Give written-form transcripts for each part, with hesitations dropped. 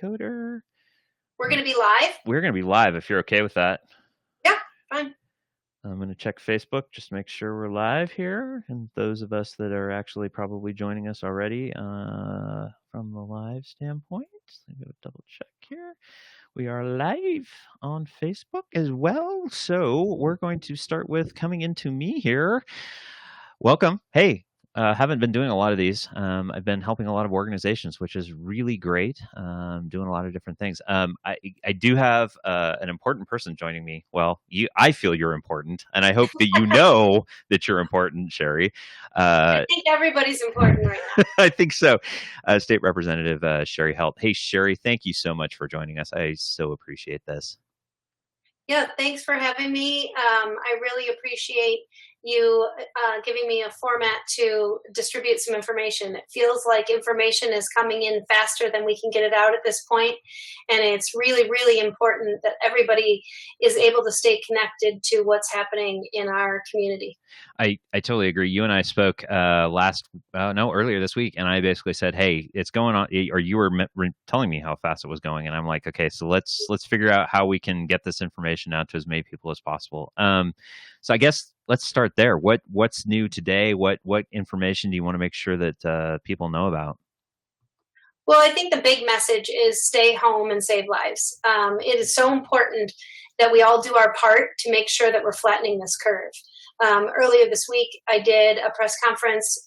Decoder. We're going to be live? We're going to be live if you're okay with that. Yeah, fine. I'm going to check Facebook just to make sure we're live here. And those of us that are actually probably joining us already from the live standpoint, I'm going to double check here. We are live on Facebook as well. So we're going to start with coming into me here. Welcome. Hey. Haven't been doing a lot of these. I've been helping a lot of organizations, which is really great. Doing a lot of different things. I do have an important person joining me. Well, I feel you're important, and I hope that you know that you're important, Cheri. I think everybody's important right now. I think so. State Representative Cheri Helt. Hey, Cheri, thank you so much for joining us. I so appreciate this. Yeah, thanks for having me. I really appreciate you giving me a format to distribute some information. It feels like information is coming in faster than we can get it out at this point. And it's really, really important that everybody is able to stay connected to what's happening in our community. I totally agree. You and I spoke earlier this week, and I basically said, "Hey, it's going on," or you were telling me how fast it was going, and I'm like, "Okay, so let's figure out how we can get this information out to as many people as possible." So I guess let's start there. What's new today? What information do you want to make sure that people know about? Well, I think the big message is stay home and save lives. It is so important that we all do our part to make sure that we're flattening this curve. Earlier this week, I did a press conference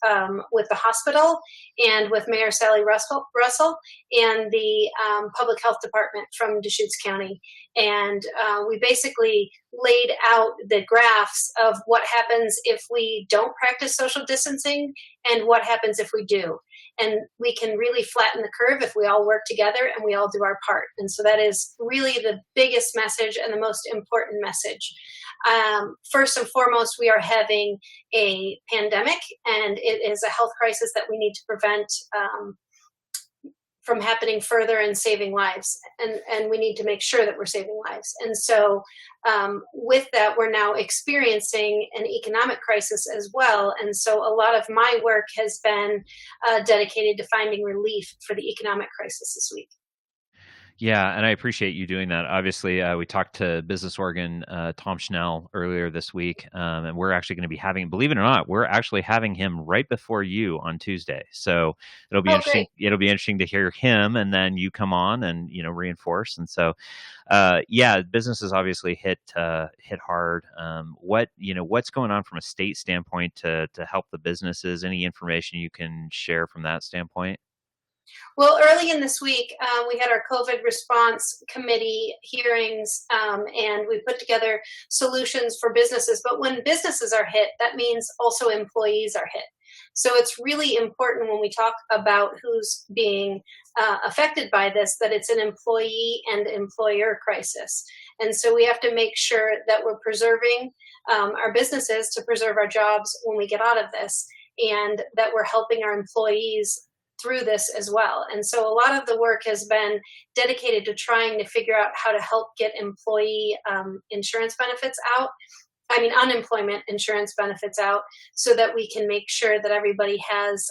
with the hospital and with Mayor Sally Russell and the public health department from Deschutes County. And we basically laid out the graphs of what happens if we don't practice social distancing and what happens if we do. And we can really flatten the curve if we all work together and we all do our part. And so that is really the biggest message and the most important message. First and foremost, we are having a pandemic, and it is a health crisis that we need to prevent from happening further and saving lives. And we need to make sure that we're saving lives. And so with that, we're now experiencing an economic crisis as well. And so a lot of my work has been dedicated to finding relief for the economic crisis this week. Yeah, and I appreciate you doing that. Obviously, we talked to Business Oregon, Tom Schnell, earlier this week, and we're actually going to be having, believe it or not, we're actually having him right before you on Tuesday. So it'll be interesting. Great. It'll be interesting to hear him, and then you come on and reinforce. And so, business is obviously hit hard. What's going on from a state standpoint to help the businesses? Any information you can share from that standpoint? Well, early in this week, we had our COVID response committee hearings, and we put together solutions for businesses. But when businesses are hit, that means also employees are hit. So it's really important when we talk about who's being affected by this, that it's an employee and employer crisis. And so we have to make sure that we're preserving our businesses to preserve our jobs when we get out of this, and that we're helping our employees through this as well. And so a lot of the work has been dedicated to trying to figure out how to help get employee insurance benefits out. Unemployment insurance benefits out, so that we can make sure that everybody has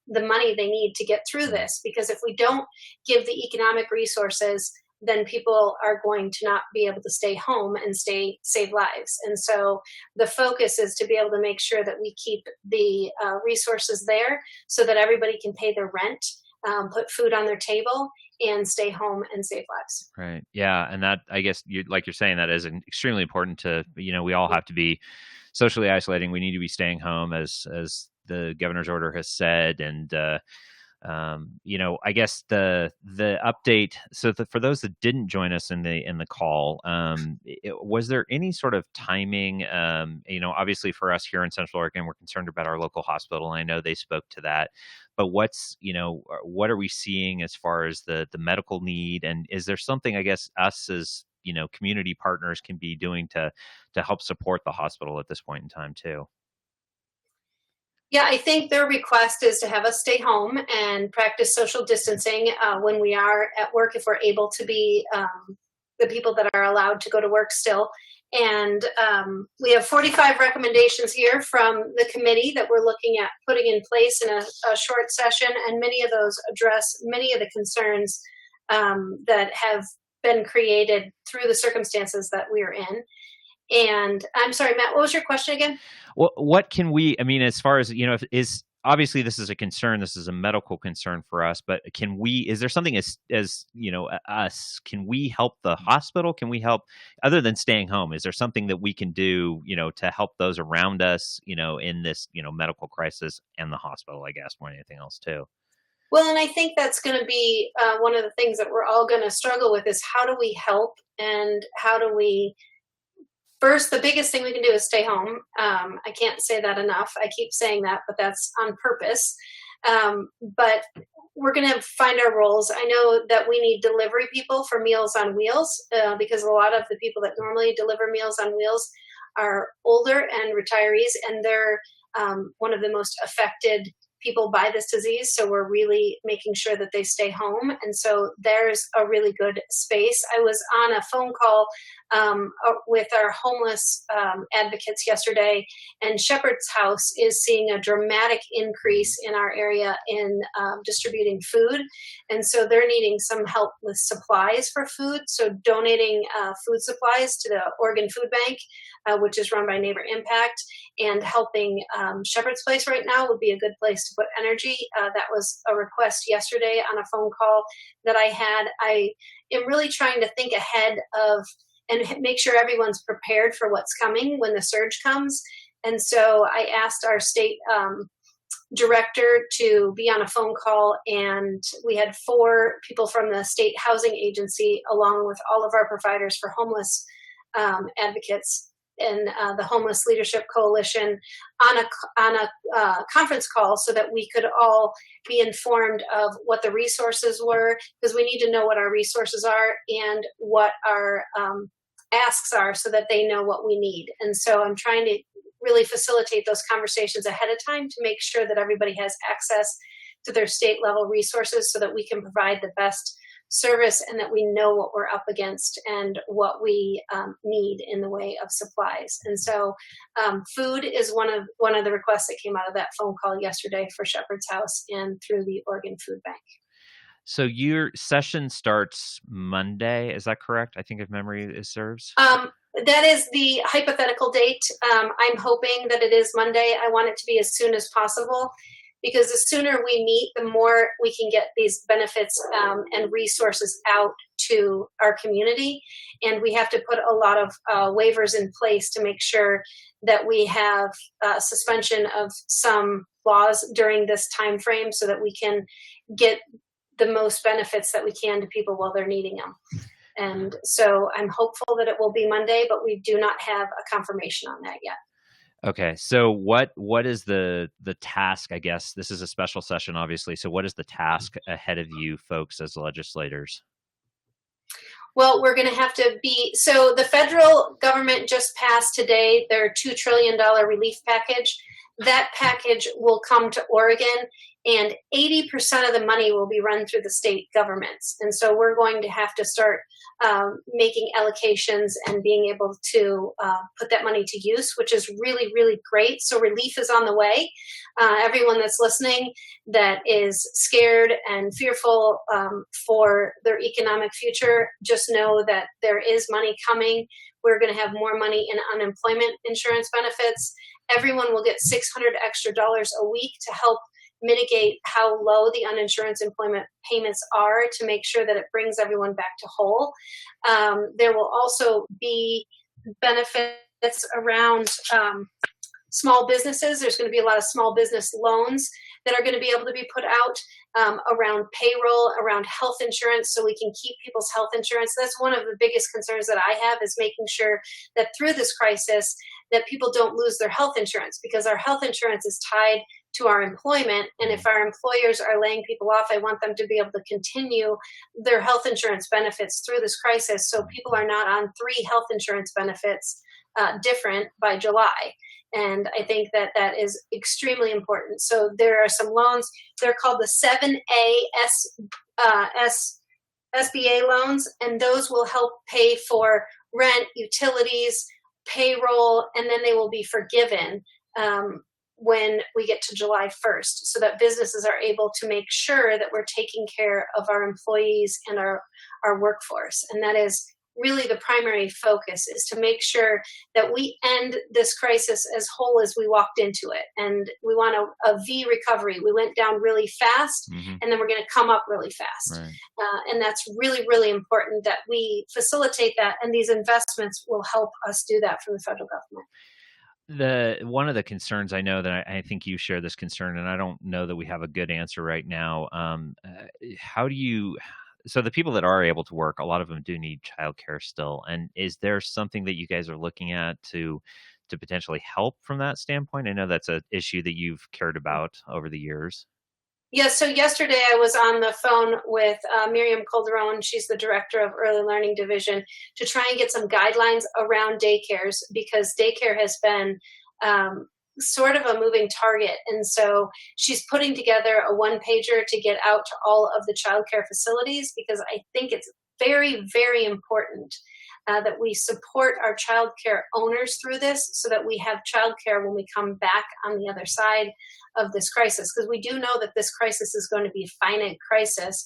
the money they need to get through this. Because if we don't give the economic resources, then people are going to not be able to stay home and save lives. And so the focus is to be able to make sure that we keep the resources there so that everybody can pay their rent, put food on their table, and stay home and save lives. Right. Yeah. And that, I guess, like you're saying, that is extremely important to, we all have to be socially isolating. We need to be staying home as the governor's order has said. And, I guess the update. So for those that didn't join us in the call, was there any sort of timing? Obviously for us here in Central Oregon, we're concerned about our local hospital, and I know they spoke to that. But what are we seeing as far as the medical need, and is there something, I guess, us as community partners can be doing to help support the hospital at this point in time too? Yeah, I think their request is to have us stay home and practice social distancing when we are at work, if we're able to be the people that are allowed to go to work still. And we have 45 recommendations here from the committee that we're looking at putting in place in a short session. And many of those address many of the concerns that have been created through the circumstances that we're in. And I'm sorry, Matt, what was your question again? What can we, I mean, as far as, is obviously this is a concern, this is a medical concern for us, but is there something as us, can we help the hospital? Can we help other than staying home? Is there something that we can do, to help those around us, in this, medical crisis and the hospital, I guess, more than anything else too? Well, and I think that's going to be one of the things that we're all going to struggle with is how do we help and how do we first, the biggest thing we can do is stay home. I can't say that enough. I keep saying that, but that's on purpose. But we're going to find our roles. I know that we need delivery people for Meals on Wheels because a lot of the people that normally deliver Meals on Wheels are older and retirees, and they're one of the most affected people by this disease. So we're really making sure that they stay home. And so there's a really good space. I was on a phone call with our homeless advocates yesterday, and Shepherd's House is seeing a dramatic increase in our area in distributing food. And so they're needing some help with supplies for food. So donating food supplies to the Oregon Food Bank, which is run by Neighbor Impact, and helping Shepherd's Place right now would be a good place to put energy. That was a request yesterday on a phone call that I had. I am really trying to think ahead of and make sure everyone's prepared for what's coming when the surge comes. And so I asked our state director to be on a phone call, and we had 4 people from the state housing agency along with all of our providers for homeless advocates and the Homeless Leadership Coalition on a conference call so that we could all be informed of what the resources were, because we need to know what our resources are and what our asks are so that they know what we need. And so I'm trying to really facilitate those conversations ahead of time to make sure that everybody has access to their state level resources so that we can provide the best service and that we know what we're up against and what we need in the way of supplies. And so food is one of the requests that came out of that phone call yesterday for Shepherd's House and through the Oregon Food Bank. So your session starts Monday, is that correct? I think if memory serves. That is the hypothetical date. I'm hoping that it is Monday. I want it to be as soon as possible, because the sooner we meet, the more we can get these benefits and resources out to our community. And we have to put a lot of waivers in place to make sure that we have suspension of some laws during this time frame so that we can get the most benefits that we can to people while they're needing them. And so I'm hopeful that it will be Monday, but we do not have a confirmation on that yet. Okay. So what is the task, I guess? This is a special session, obviously. So what is the task ahead of you folks as legislators? Well, we're going to have to so the federal government just passed today their $2 trillion relief package. That package will come to Oregon, and 80% of the money will be run through the state governments. And so we're going to have to start making allocations and being able to put that money to use, which is really, really great. So relief is on the way. Everyone that's listening that is scared and fearful for their economic future, just know that there is money coming. We're going to have more money in unemployment insurance benefits. Everyone will get $600 extra a week to help mitigate how low the uninsurance employment payments are to make sure that it brings everyone back to whole. There will also be benefits around small businesses. There's going to be a lot of small business loans that are going to be able to be put out around payroll, around health insurance, so we can keep people's health insurance. That's one of the biggest concerns that I have, is making sure that through this crisis that people don't lose their health insurance, because our health insurance is tied to our employment. And if our employers are laying people off, I want them to be able to continue their health insurance benefits through this crisis, so people are not on 3 health insurance benefits different by July. And I think that that is extremely important. So there are some loans. They're called the 7A SBA loans, and those will help pay for rent, utilities, payroll, and then they will be forgiven when we get to July 1st, so that businesses are able to make sure that we're taking care of our employees and our workforce. And that is really the primary focus, is to make sure that we end this crisis as whole as we walked into it. And we want a V recovery. We went down really fast, and then we're going to come up really fast. Right. And that's really, really important that we facilitate that. And these investments will help us do that from the federal government. One of the concerns, I know that I think you share this concern, and I don't know that we have a good answer right now. How do you? So the people that are able to work, a lot of them do need childcare still. And is there something that you guys are looking at to potentially help from that standpoint? I know that's an issue that you've cared about over the years. Yeah, so yesterday I was on the phone with Miriam Calderon. She's the director of Early Learning Division, to try and get some guidelines around daycares, because daycare has been sort of a moving target. And so she's putting together a one-pager to get out to all of the childcare facilities, because I think it's very, very important that we support our childcare owners through this, so that we have childcare when we come back on the other side of this crisis. Because we do know that this crisis is going to be a finite crisis.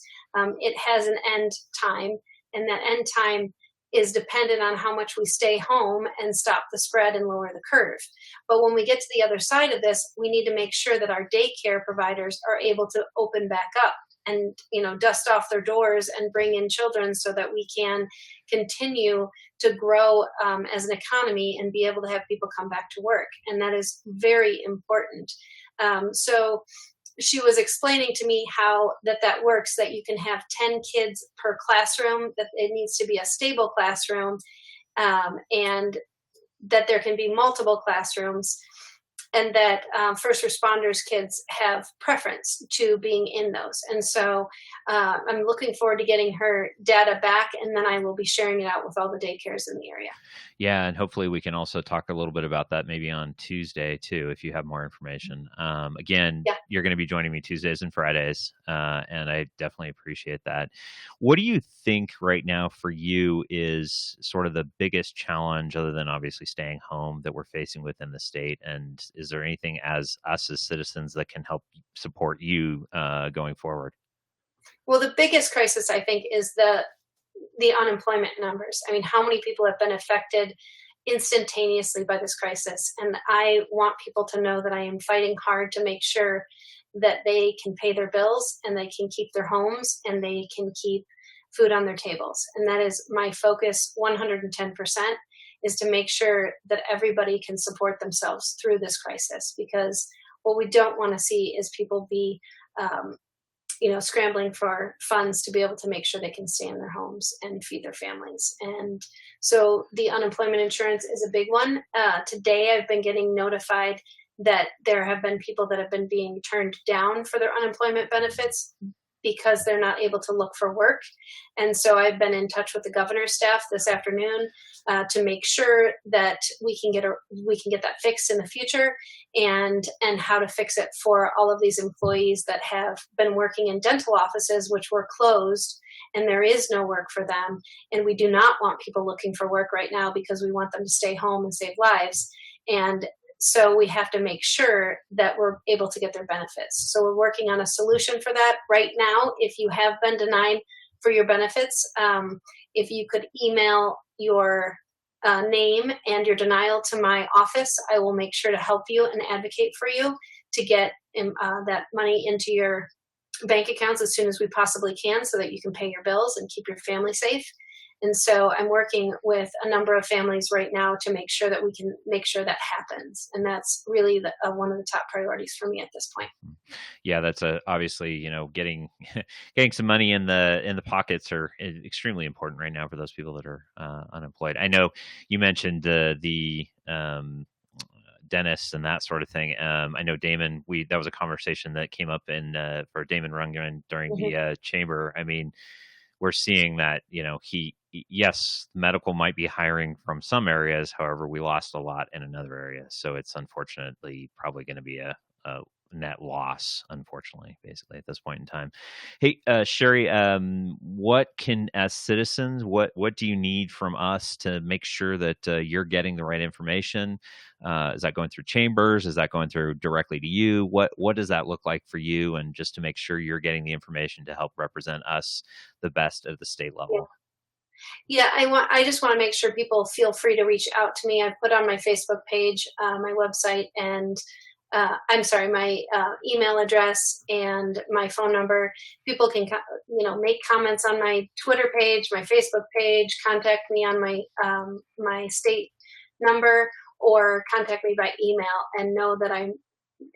It has an end time, and that end time is dependent on how much we stay home and stop the spread and lower the curve. But when we get to the other side of this, we need to make sure that our daycare providers are able to open back up and, dust off their doors and bring in children, so that we can continue to grow as an economy and be able to have people come back to work. And that is very important. So she was explaining to me how that works, that you can have 10 kids per classroom, that it needs to be a stable classroom, and that there can be multiple classrooms, and that first responders kids have preference to being in those. And so I'm looking forward to getting her data back, and then I will be sharing it out with all the daycares in the area. Yeah, and hopefully we can also talk a little bit about that maybe on Tuesday too, if you have more information. Again, Yeah. you're going to be joining me Tuesdays and Fridays, and I definitely appreciate that. What do you think right now for you is sort of the biggest challenge, other than obviously staying home, that we're facing within the state? And is there anything as us as citizens that can help support you going forward? Well, the biggest crisis, I think, is the unemployment numbers. I mean, how many people have been affected instantaneously by this crisis? And I want people to know that I am fighting hard to make sure that they can pay their bills, and they can keep their homes, and they can keep food on their tables. And that is my focus 110%, is to make sure that everybody can support themselves through this crisis. Because what we don't want to see is people be scrambling for funds to be able to make sure they can stay in their homes and feed their families. And so the unemployment insurance is a big one. Today, I've been getting notified that there have been people that have been being turned down for their unemployment benefits because they're not able to look for work. And so I've been in touch with the governor's staff this afternoon to make sure that we can get that fixed in the future, and how to fix it for all of these employees that have been working in dental offices, which were closed, and there is no work for them. And we do not want people looking for work right now, because we want them to stay home and save lives. And so we have to make sure that we're able to get their benefits. So we're working on a solution for that right now. If you have been denied for your benefits, if you could email your name and your denial to my office, I will make sure to help you and advocate for you to get that money into your bank accounts as soon as we possibly can, so that you can pay your bills and keep your family safe. And so I'm working with a number of families right now to make sure that we can make sure that happens. And that's really one of the top priorities for me at this point. Yeah, that's obviously, getting getting some money in the pockets are extremely important right now for those people that are unemployed. I know you mentioned the dentists and that sort of thing. I know Damon, that was a conversation that came up for Damon Rungan during the chamber. I mean, we're seeing that, yes, medical might be hiring from some areas. However, we lost a lot in another area. So it's unfortunately probably going to be a net loss, unfortunately, basically at this point in time. Hey, Cheri, what can, as citizens, what do you need from us to make sure that you're getting the right information? Is that going through chambers? Is that going through directly to you? What does that look like for you? And just to make sure you're getting the information to help represent us the best at the state level. Yeah, I just want to make sure people feel free to reach out to me. I've put on my Facebook page, my website, and I'm sorry, my email address and my phone number. People can, make comments on my Twitter page, my Facebook page, contact me on my state number, or contact me by email, and know that I'm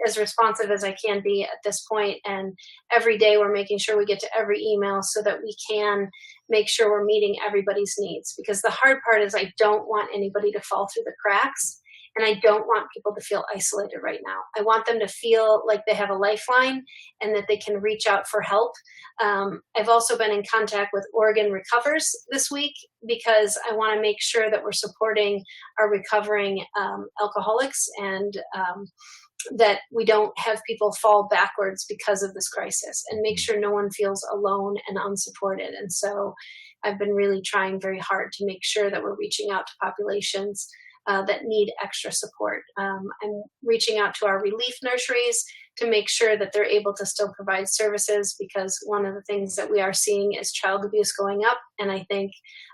as responsive as I can be at this point. And every day we're making sure we get to every email so that we can make sure we're meeting everybody's needs. Because the hard part is I don't want anybody to fall through the cracks. And I don't want people to feel isolated right now. I want them to feel like they have a lifeline and that they can reach out for help. I've also been in contact with Oregon Recovers this week because I want to make sure that we're supporting our recovering alcoholics, and that we don't have people fall backwards because of this crisis, and make sure no one feels alone and unsupported. And so I've been really trying very hard to make sure that we're reaching out to populations that need extra support. I'm reaching out to our relief nurseries to make sure that they're able to still provide services, because one of the things that we are seeing is child abuse going up. And I think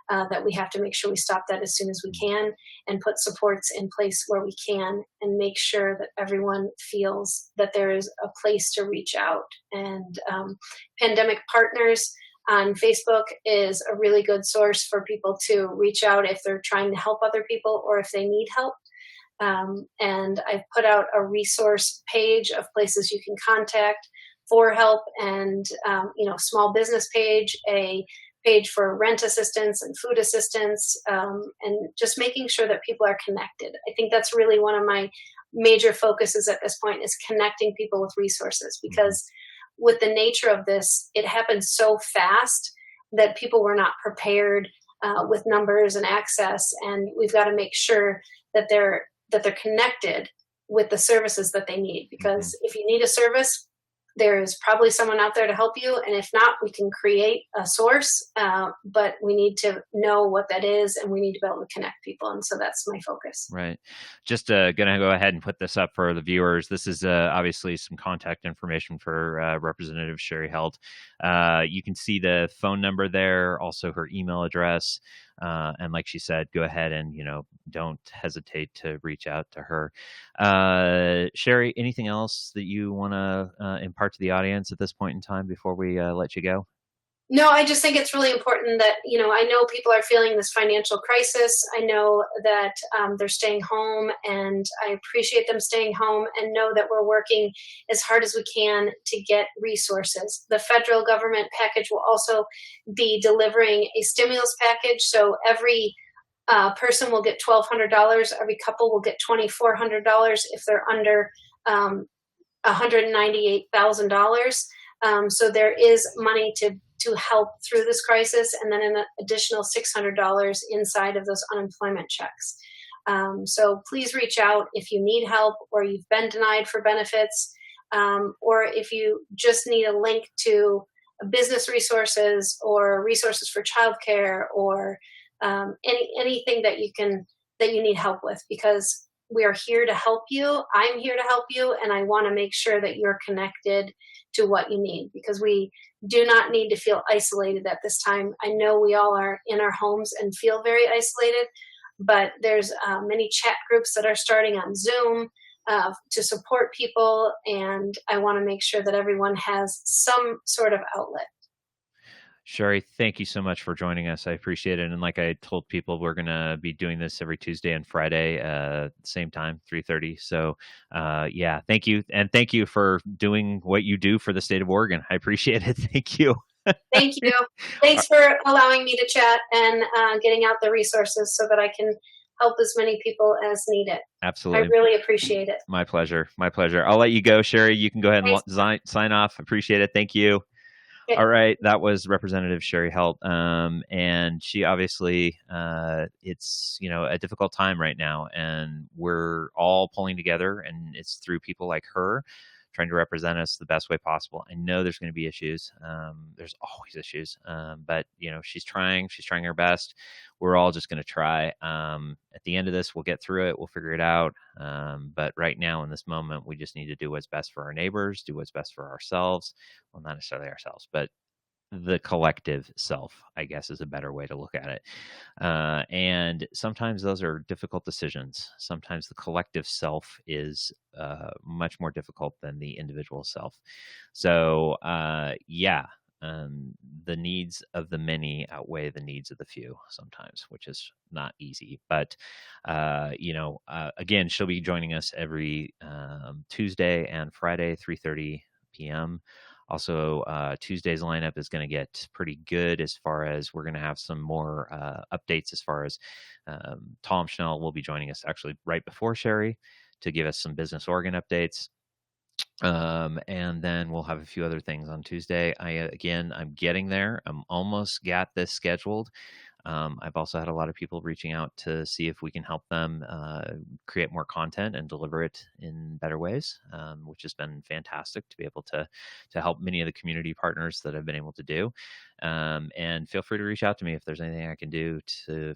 that we have to make sure we stop that as soon as we can, and put supports in place where we can, and make sure that everyone feels that there is a place to reach out. And Pandemic Partners on Facebook is a really good source for people to reach out if they're trying to help other people or if they need help. And I've put out a resource page of places you can contact for help, and small business page, a page for rent assistance and food assistance, and just making sure that people are connected. I think that's really one of my major focuses at this point, is connecting people with resources, because with the nature of this, it happened so fast that people were not prepared with numbers and access, and we've got to make sure that they're connected with the services that they need. Because if you need a service, there's probably someone out there to help you, and if not, we can create a source, but we need to know what that is, and we need to be able to connect people. And so that's my focus. Right. Just going to go ahead and put this up for the viewers. This is obviously some contact information for Representative Cheri Helt. You can see the phone number there, also her email address. And like she said, go ahead and, don't hesitate to reach out to her. Cheri, anything else that you want to impart to the audience at this point in time before we let you go? No, I just think it's really important that, I know people are feeling this financial crisis. I know that they're staying home, and I appreciate them staying home, and know that we're working as hard as we can to get resources. The federal government package will also be delivering a stimulus package. So every person will get $1,200. Every couple will get $2,400 if they're under $198,000. So there is money to help through this crisis, and then an additional $600 inside of those unemployment checks. So please reach out if you need help, or you've been denied for benefits, or if you just need a link to business resources or resources for childcare, or anything that you need help with, because we are here to help you. I'm here to help you, and I want to make sure that you're connected to what you need, because we do not need to feel isolated at this time. I know we all are in our homes and feel very isolated, but there's many chat groups that are starting on Zoom to support people, and I want to make sure that everyone has some sort of outlet. Cheri, thank you so much for joining us. I appreciate it. And like I told people, we're going to be doing this every Tuesday and Friday, same time, 3:30. So thank you. And thank you for doing what you do for the state of Oregon. I appreciate it. Thank you. Thank you. Thanks for allowing me to chat and getting out the resources so that I can help as many people as need it. Absolutely. I really appreciate it. My pleasure. My pleasure. I'll let you go, Cheri. You can go ahead and sign off. Appreciate it. Thank you. Okay. All right. That was Representative Cheri Helt. And she obviously, it's, a difficult time right now, and we're all pulling together, and it's through people like her trying to represent us the best way possible. I know there's going to be issues. There's always issues, but she's trying. She's trying her best. We're all just going to try. At the end of this, we'll get through it. We'll figure it out. But right now, in this moment, we just need to do what's best for our neighbors, do what's best for ourselves. Well, not necessarily ourselves, but the collective self, I guess, is a better way to look at it. And sometimes those are difficult decisions. Sometimes the collective self is much more difficult than the individual self. So, the needs of the many outweigh the needs of the few sometimes, which is not easy. But, again, she'll be joining us every Tuesday and Friday, 3:30 p.m. Also, Tuesday's lineup is going to get pretty good as far as we're going to have some more updates as far as Tom Schnell will be joining us actually right before Cheri to give us some business organ updates. And then we'll have a few other things on Tuesday. I'm getting there. I'm almost got this scheduled. I've also had a lot of people reaching out to see if we can help them create more content and deliver it in better ways, which has been fantastic to be able to help many of the community partners that I've been able to do. And feel free to reach out to me if there's anything I can do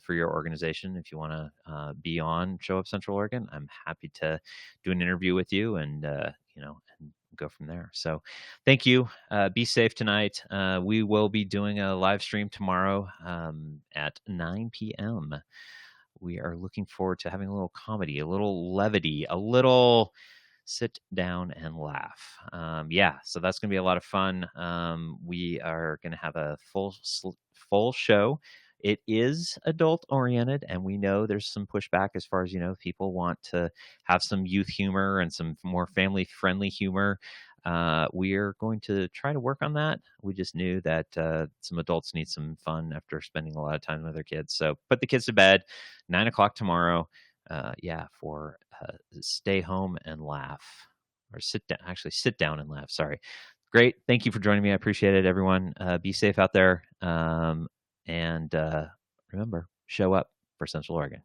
for your organization. If you want to be on Show Up Central Oregon, I'm happy to do an interview with you and go from there. So thank you. Be safe tonight. We will be doing a live stream tomorrow at 9 p.m. We are looking forward to having a little comedy, a little levity, a little sit down and laugh. So that's going to be a lot of fun. We are going to have a full show. It is adult oriented, and we know there's some pushback as far as, people want to have some youth humor and some more family friendly humor. We are going to try to work on that. We just knew that some adults need some fun after spending a lot of time with their kids. So put the kids to bed, 9:00 tomorrow. For stay home and laugh, or sit down and laugh. Sorry. Great. Thank you for joining me. I appreciate it, everyone. Be safe out there. And remember, show up for Central Oregon.